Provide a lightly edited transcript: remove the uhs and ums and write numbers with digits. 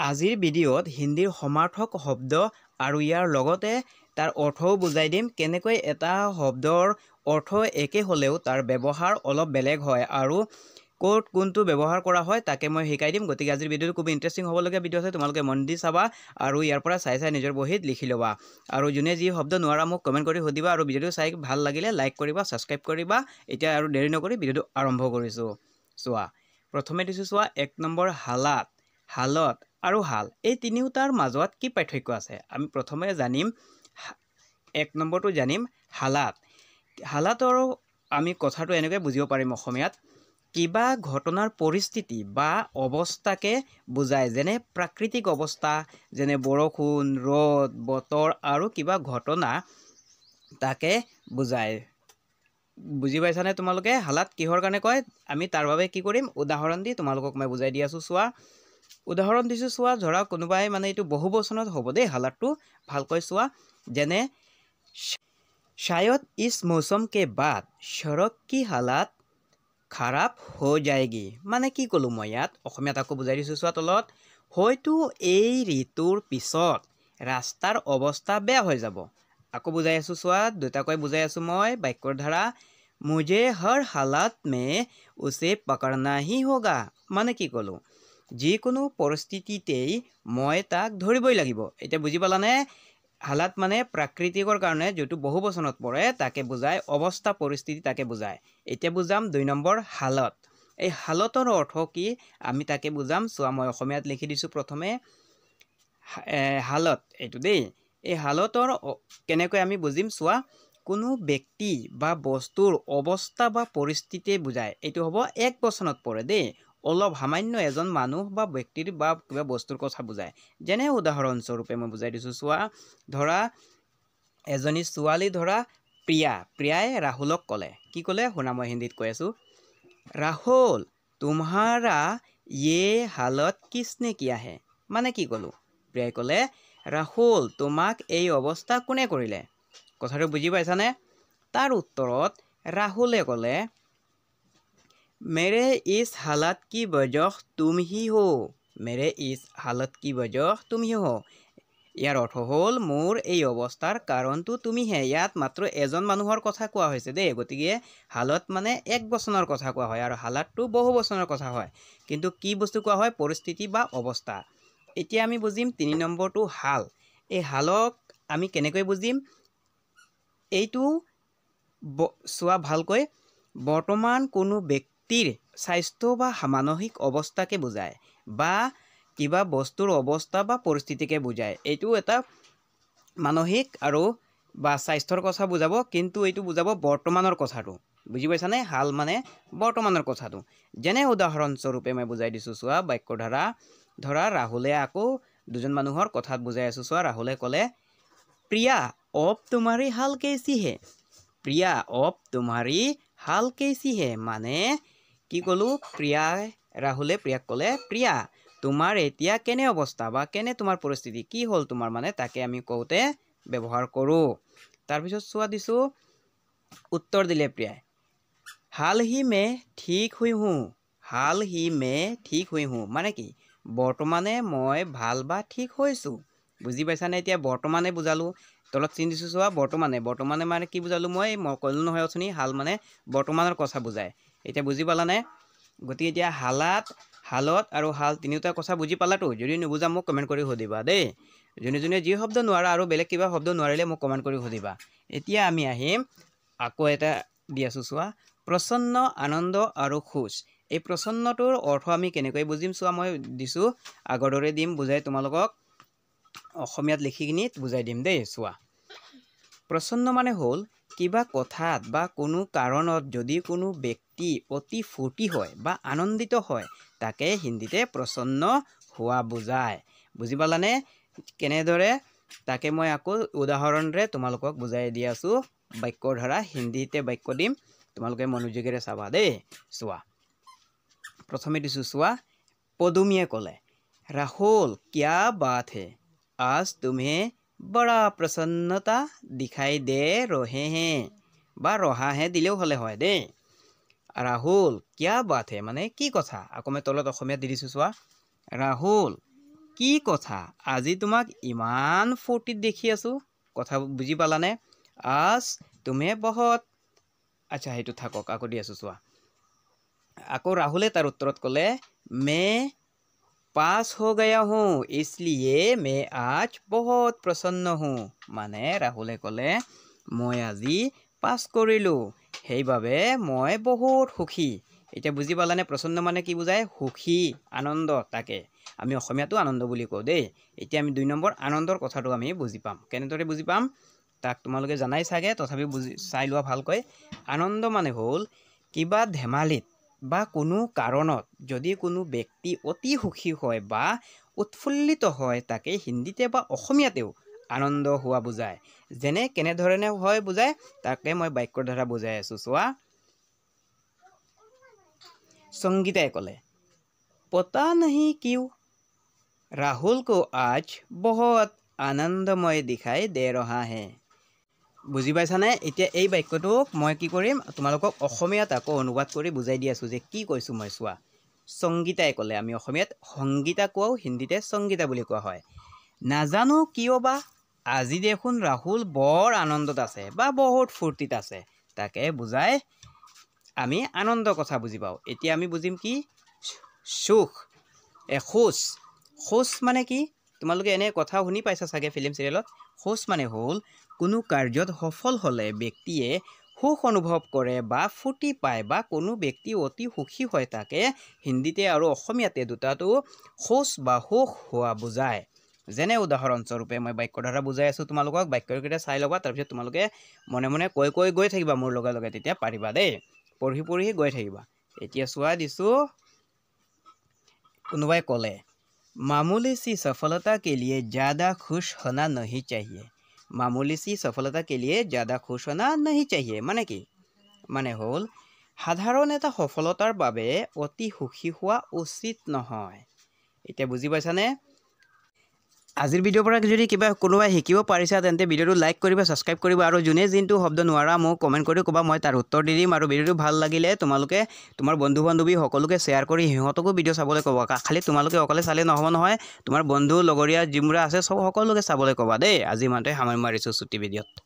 আজিৰ ভিডিঅ'ত হিন্দীৰ সমাৰ্থক শব্দ আৰু ইয়াৰ লগতে তাৰ অৰ্থও বুজাই দিম কেনেকৈ এটা শব্দৰ অৰ্থ একে হ'লেও তাৰ ব্যৱহাৰ অলপ বেলেগ হয় আৰু ক'ত কোনটো ব্যৱহাৰ কৰা হয় তাকে মই শিকাই দিম। গতিকে আজিৰ ভিডিঅ'টো খুব ইণ্টাৰেষ্টিং হ'বলগীয়া ভিডিঅ' আছে, তোমালোকে মন দি চাবা আৰু ইয়াৰ পৰা চাই নিজৰ বহীত লিখি ল'বা। আৰু যোনে যি শব্দ নোৱাৰা মোক কমেণ্ট কৰি সুধিবা আৰু ভিডিঅ'টো চাই ভাল লাগিলে লাইক কৰিবা, ছাবস্ক্ৰাইব কৰিবা। এতিয়া আৰু দেৰি নকৰি ভিডিঅ'টো আৰম্ভ কৰিছোঁ। চোৱা, প্ৰথমে দিছোঁ চোৱা 1 নম্বৰ হালাত, হালত আৰু হাল, এই তিনিওটাৰ মাজত কি পাৰ্থক্য আছে আমি প্ৰথমে জানিম। 1 নম্বৰটো জানিম হালাত। হালাতৰ আমি কথাটো এনেকৈ বুজিব পাৰিম অসমীয়াত, কিবা ঘটনাৰ পৰিস্থিতি বা অৱস্থাকে বুজায়, যেনে প্ৰাকৃতিক অৱস্থা, যেনে বৰষুণ, ৰ'দ, বতৰ আৰু কিবা ঘটনা তাকে বুজায়। বুজি পাইছানে তোমালোকে? হালাত কিহৰ কাৰণে কয় আমি তাৰ বাবে কি কৰিম, উদাহৰণ দি তোমালোকক মই বুজাই দি আছোঁ। চোৱা, উদাহৰণ দিছোঁ চোৱা, ধৰা কোনোবাই মানে এইটো বহু বচনত হ'ব দেই, হালাতটো ভালকৈ চোৱা। যেনে শায়দ ইস মৌসম কে বাদ সড়ক কি হালাত খাৰাপ হৈ যায়গি। মানে কি ক'লোঁ মই ইয়াত, অসমীয়াত আকৌ বুজাই দিছোঁ চোৱা তলত। হয়তো এই ঋতুৰ পিছত ৰাস্তাৰ অৱস্থা বেয়া হৈ যাব। আকৌ বুজাই আছোঁ চোৱা, দুটাকৈ বুজাই আছোঁ মই বাক্যৰ ধাৰা। মুঝে হৰ হালাত মে উছে পকৰনা হি হোগা। মানে কি ক'লোঁ, যিকোনো পৰিস্থিতিতেই মই তাক ধৰিবই লাগিব। এতিয়া বুজি পালানে? হালাত মানে প্ৰাকৃতিকৰ কাৰণে যিটো বহু বচনত পৰে তাকে বুজায়, অৱস্থা পৰিস্থিতি তাকে বুজায়। এতিয়া বুজাম 2 নম্বৰ হালত। এই হালতৰ অৰ্থ কি আমি তাকে বুজাম। চোৱা, মই অসমীয়াত লিখি দিছোঁ প্ৰথমে হালত এইটো দেই। এই হালতৰ কেনেকৈ আমি বুজিম চোৱা, কোনো ব্যক্তি বা বস্তুৰ অৱস্থা বা পৰিস্থিতি বুজায়। এইটো হ'ব 1 বচনত পৰে দেই, অলপ সামান্য এজন মানুহ বা ব্যক্তিৰ বা কিবা বস্তুৰ কথা বুজায়। যেনে উদাহৰণস্বৰূপে মই বুজাই দিছোঁ চোৱা, ধৰা এজনী ছোৱালী ধৰা প্ৰিয়া, প্ৰিয়াই ৰাহুলক ক'লে, কি ক'লে শুনা, মই হিন্দীত কৈ আছোঁ। ৰাহুল তোমাৰা ইয়ে হালত কিছনে কিয়া হে। মানে কি ক'লোঁ, প্ৰিয়াই ক'লে ৰাহুল তোমাক এই অৱস্থা কোনে কৰিলে। কথাটো বুজি পাইছানে? তাৰ উত্তৰত ৰাহুলে ক'লে মেৰে ইছ হালাত কি বজহ তুম হি হো, মেৰে ইছ হালত কি বজহ তুম হি হো। ইয়াৰ অৰ্থ হ'ল মোৰ এই অৱস্থাৰ কাৰণটো তুমিহে। ইয়াত মাত্ৰ এজন মানুহৰ কথা কোৱা হৈছে দেই, গতিকে হালত মানে 1 বচনৰ কথা কোৱা হয় আৰু হালাতটো বহু বচনৰ কথা হয়। কিন্তু কি বস্তু কোৱা হয়, পৰিস্থিতি বা অৱস্থা। এতিয়া আমি বুজিম 3 নম্বৰটো হাল। এই হালক আমি কেনেকৈ বুজিম, এইটো চোৱা ভালকৈ, বৰ্তমান কোনো ব্যক্তিৰ স্বাস্থ্য বা মানসিক অৱস্থাকে বুজায় বা কিবা বস্তুৰ অৱস্থা বা পৰিস্থিতিকে বুজায়। এইটো এটা মানসিক আৰু বা স্বাস্থ্যৰ কথা বুজাব, কিন্তু এইটো বুজাব বৰ্তমানৰ কথাটো। বুজি পাইছানে? হাল মানে বৰ্তমানৰ কথাটো। যেনে উদাহৰণস্বৰূপে মই বুজাই দিছোঁ চোৱা বাক্যৰ ধাৰা। ধৰা ৰাহুলে আকৌ 2জন মানুহৰ কথাত বুজাই আছোঁ চোৱা। ৰাহুলে ক'লে প্ৰিয়া অব তোমাৰি হাল কেইচি হে। প্ৰিয়া অব তোমাৰি হাল কেইচি হে, মানে কি ক'লোঁ, ৰাহুলে প্ৰিয়াক ক'লে প্ৰিয়া তোমাৰ এতিয়া কেনে অৱস্থা বা কেনে তোমাৰ পৰিস্থিতি, কি হ'ল তোমাৰ, মানে তাকে আমি কওঁতে ব্যৱহাৰ কৰোঁ। তাৰপিছত চোৱা দিছোঁ, উত্তৰ দিলে প্ৰিয়াই হাল হি মে ঠিক হুই হুঁ, হাল হি মে ঠিক হুই হুঁ। মানে কি, বৰ্তমানে মই ভাল বা ঠিক হৈছোঁ। বুজি পাইছানে? এতিয়া বৰ্তমানে বুজালোঁ, তলত চিন দিছোঁ চোৱা, বৰ্তমানে মানে কি বুজালোঁ মই ক'লোঁ নহয় অথনি, হাল মানে বৰ্তমানৰ কথা বুজায়। এতিয়া বুজি পালানে? গতিকে এতিয়া হালত আৰু হাল তিনিওটা কথা বুজি পালাতো? যদি নুবুজা মোক কমেণ্ট কৰি সুধিবা দেই। যোনে যি শব্দ নোৱাৰা আৰু বেলেগ কিবা শব্দ নোৱাৰিলে মোক কমেণ্ট কৰি সুধিবা। এতিয়া আমি আহিম আকৌ এটা দি আছোঁ চোৱা, প্ৰচন্ন, আনন্দ আৰু খুচ। এই প্ৰচন্নটোৰ অৰ্থ আমি কেনেকৈ বুজিম চোৱা, মই দিছোঁ আগৰ দৰে দিম বুজাই, তোমালোকক অসমীয়াত লিখি কিনি বুজাই দিম দেই। চোৱা, প্ৰচন্ন মানে হ'ল কিবা কথাত বা কোনো কাৰণত যদি কোনো ব্যক্তি অতি ফূৰ্তি হয় বা আনন্দিত হয় তাকে হিন্দীতে প্ৰচন্ন হোৱা বুজায়। বুজি পালানে কেনেদৰে? তাকে মই আকৌ উদাহৰণৰে তোমালোকক বুজাই দি আছোঁ। বাক্যৰ ধাৰা হিন্দীতে বাক্য দিম, তোমালোকে মনোযোগেৰে চাবা দেই। চোৱা, প্ৰথমে দিছোঁ চোৱা, পদুমীয়ে ক'লে ৰাহুল কিয়া বাত হে, আজ তুমহে বৰা প্ৰসন্নতা দিখাই দে ৰহে হে, বা ৰহা হে দিলেও হ'লে হয় দেই। ৰাহুল কিয়া বাত হে মানে কি কথা, আকৌ মই তলত অসমীয়াত দি দিছোঁ চোৱা, ৰাহুল কি কথা আজি তোমাক ইমান ফূৰ্তিত দেখি আছোঁ কথা বুজি পালানে আজ তুমি বহুত আচ্ছা সেইটো থাকক আকৌ দি আছোঁ চোৱা আকৌ ৰাহুলে তাৰ উত্তৰত ক'লে मैं पास हो गया हूँ इसलिए मैं आज बहुत प्रसन्न हूँ মানে ৰাহুলে ক'লে মই আজি পাছ কৰিলোঁ সেইবাবে মই বহুত সুখী এতিয়া বুজি পালানে প্ৰসন্ন মানে কি বুজায় সুখী আনন্দ তাকে আমি অসমীয়াটো আনন্দ বুলি কওঁ দেই এতিয়া আমি 2 নম্বৰ আনন্দৰ কথাটো আমি বুজি পাম কেনেদৰে বুজি পাম তাক তোমালোকে জানাই চাগে তথাপি বুজি চাই লোৱা ভালকৈ আনন্দ মানে হ'ল কিবা ধেমালিত বা কোনো কাৰণত যদি কোনো ব্যক্তি অতি সুখী হয় বা উৎফুল্লিত হয় তাকে হিন্দীতে বা অসমীয়াতেও আনন্দ হোৱা বুজায় যেনে কেনেধৰণে হয় বুজায় তাকে মই বাক্যৰ দ্বাৰা বুজাই আছোঁ চোৱা संगीताए ক'লে पता नहीं क्यों राहुल को आज बहुत आनंदमय दिखाई दे रहा है বুজি পাইছানে এতিয়া এই বাক্যটোক মই কি কৰিম তোমালোকক অসমীয়াত আকৌ অনুবাদ কৰি বুজাই দি আছোঁ যে কি কৈছোঁ মই চোৱা সংগীতাই ক'লে আমি অসমীয়াত সংগীতা কোৱাও হিন্দীতে সংগীতা বুলি কোৱা হয় নাজানো কিয় বা আজি দেখোন ৰাহুল বৰ আনন্দত আছে বা বহুত ফূৰ্তিত আছে তাকে বুজাই আমি আনন্দ কথা বুজি পাওঁ এতিয়া আমি বুজিম কি সুখ খুশ খুশ মানে কি তোমালোকে এনে কথা শুনি পাইছা চাগে ফিল্ম চিৰিয়েলত খুশ মানে হ'ল কোনো কাৰ্যত সফল হ'লে ব্যক্তিয়ে সুখ অনুভৱ কৰে বা ফুটি পায় বা কোনো ব্যক্তি অতি সুখী হয় তাকে হিন্দীতে আৰু অসমীয়াতে দুটাটো খুশ বা সুখ হোৱা বুজায় যেনে উদাহৰণস্বৰূপে মই বাক্যৰ দ্বাৰা বুজাই আছোঁ তোমালোকক বাক্যকেইটা চাই ল'বা তাৰপিছত তোমালোকে মনে মনে কৈ গৈ থাকিবা মোৰ লগে লগে তেতিয়া পাৰিবা দেই পঢ়ি গৈ থাকিবা এতিয়া চোৱা দিছোঁ কোনোবাই ক'লে मामूली सी सफलता के लिए ज़्यादा खुश होना नहीं चाहिए मामूली सी सफलता के लिए ज़्यादा खुश होना नहीं चाहिए মানে কি মানে হ'ল সাধাৰণ এটা সফলতাৰ বাবে অতি সুখী হোৱা উচিত নহয় এতিয়া বুজি পাইছানে আজিৰ ভিডিঅ'ৰ পৰা যদি কিবা কোনোবাই শিকিব পাৰিছা তেন্তে ভিডিঅ'টো লাইক কৰিবা সাবস্ক্ৰাইব কৰিবা আৰু যোনে যিনটো শব্দ নোৱাৰা মোক কমেণ্ট কৰি ক'বা মই তাৰ উত্তৰ দি দিম আৰু ভিডিঅ'টো ভাল লাগিলে তোমালোকে তোমাৰ বন্ধু বান্ধৱী সকলোকে শ্বেয়াৰ কৰি সিহঁতকো ভিডিঅ' চাবলৈ ক'বা খালি তোমালোকে অকলে চালে নহ'ব নহয় তোমাৰ বন্ধু লগৰীয়া যিমৰা আছে সকলোকে চাবলৈ ক'বা দেই আজি ইমানতে সামৰি মাৰিছোঁ ছুটি ভিডিঅ'ত